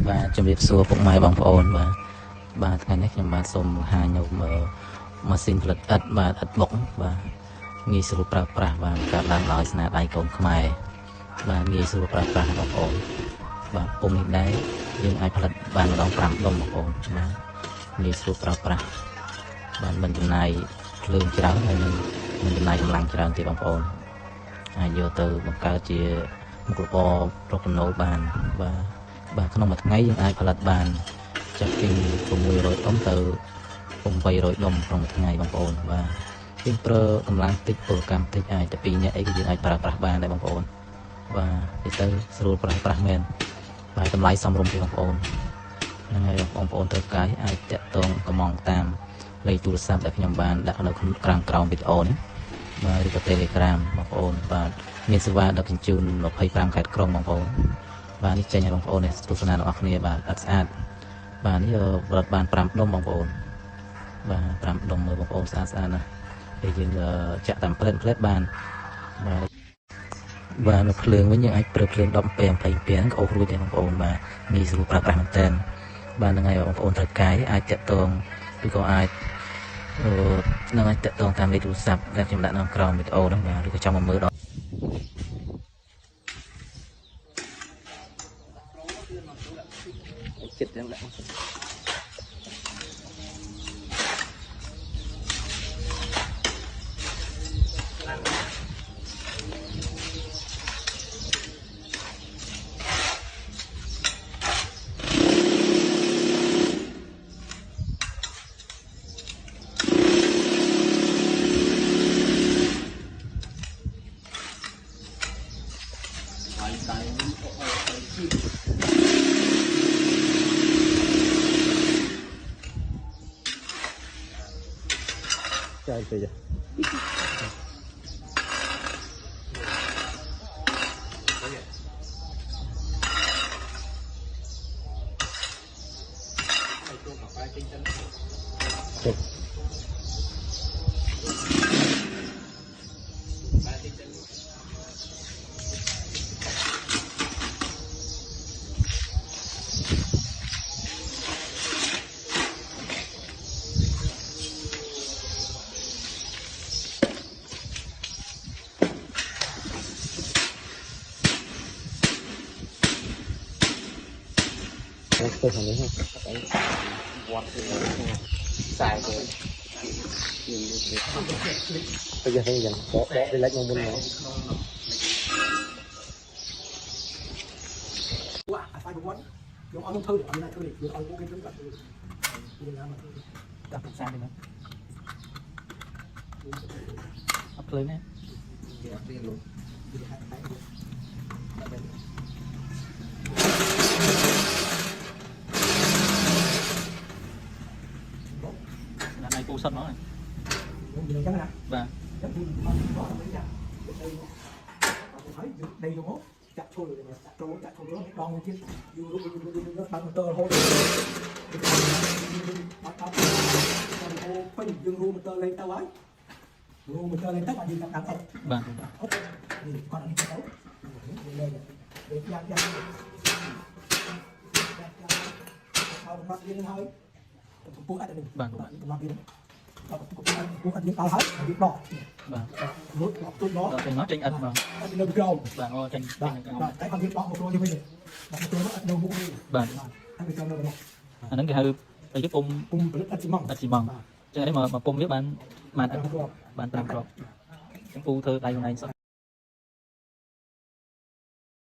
và chuẩn bị xua phục mai bằng ồn vàថ្ងៃនេះខ្ញុំបាទសូមបង្ហាញនៅម៉ាស៊ីនផលិតឥដ្ឋបាទឥដ្ឋបុកបាទងាយស្រួលប្រើប្រាស់បាទកើតឡើងដោយស្នាដៃកូនខ្មែរបាទងាយស្រួលប្រើប្រាស់បងប្អូនបាទពុំនេះដែរយើងអាចផលិតបានម្ដង5ដុំបងប្អូនបាទងាយស្រួលប្រើប្រាស់បាទមិនចំណាយភ្លើងច្រើនហើយនឹងមិនចំណាយកម្លាំងច្រើនទេបងប្អូនអាចយកទៅបង្កើតជាមុខរបរប្រកបណូលបានបាទក្នុងមួយថ្ងៃយើងអាចផលិតបានចាប់ពី600ដុំទៅ800ដុំក្នុងមួយថ្ងៃបងប្អូនបាទយើងប្រើកម្លាំងតិចពលកម្មតិចអាចតែ2នាក់អីក៏យើងអាចប្រើប្រាស់បានដែរបងប្អូនបាទទៅស្រួលប្រើប្រាស់មែនបាទតម្លៃសមរម្យទេបងប្អូនហ្នឹងហើយបងប្អូនត្រូវការអាចតាក់ទងកម្មងតាមលេខទូរស័ព្ទដែលខ្ញុំបានដាក់នៅខាងក្រោមវីដេអូនេះបាទឬក៏ Telegram បងប្អូនបាទមានសេវាដឹកជញ្ជូន25ខេត្តក្រុងបងប្អូនបាទនេះចេញឲ្យបងប្អូនទស្សនាទាំងអស់គ្នាបាទអត់ស្អាតបាទនេះផលិតបាន5ដុំបងប្អូនបាទ5ដុំមើលបងប្អូនស្អាតណាស់ពេលយើងចាក់តាមផ្លែតបានបាទនៅភ្លើងវិញយើងអាចប្រើភ្លើង10 20 20ហ្នឹងក៏អូសរួចដែរបងប្អូនបាទងាយស្រួលប្រើប្រាស់មែនទែនបាទហ្នឹងហើយបងប្អូនត្រូវការអាចតាក់ទងឬក៏អាចនឹងអាចតាក់ទងតាមលេខទូរស័ព្ទដែលខ្ញុំដាក់នៅក្រោមវីដេអូហ្នឹងបាទឬក៏ចង់មកមើលដល់ចិត្តហ្នឹងដាក់ចាទៅចាtôi thằng đấy không cái quạt xài rồi bây giờ hay dần bỏ đi lấy ngon bên nó quá phải một quán dùng ăn thư để lại thư để ăn cái trứng cạnh đi làm mà đặt một sang đi nữa ấp lên nè luôn cô sân nó này và đây đúng chặt thôi chặt thôi nó đong chứ bằng tơ hô quanh dương ru một tơ lên tao ấy ru một tơ lên tất cả gì đặt thật vâng còn là cái đấu đây để ra mặt đi thôi buộc hết được vâng mặt đi buộc hết những tao hết những đỏ vâng tôi nó trên ẩn mà trên đâu đâu vâng trên cái con những đỏ một đôi như bây giờ một đôi nó đâu mua vâng anh nói cái hơi cái giúp ôm xi măng cho nên mà pum với bạn làm rồi chúng tu thơ đây hôm nay sao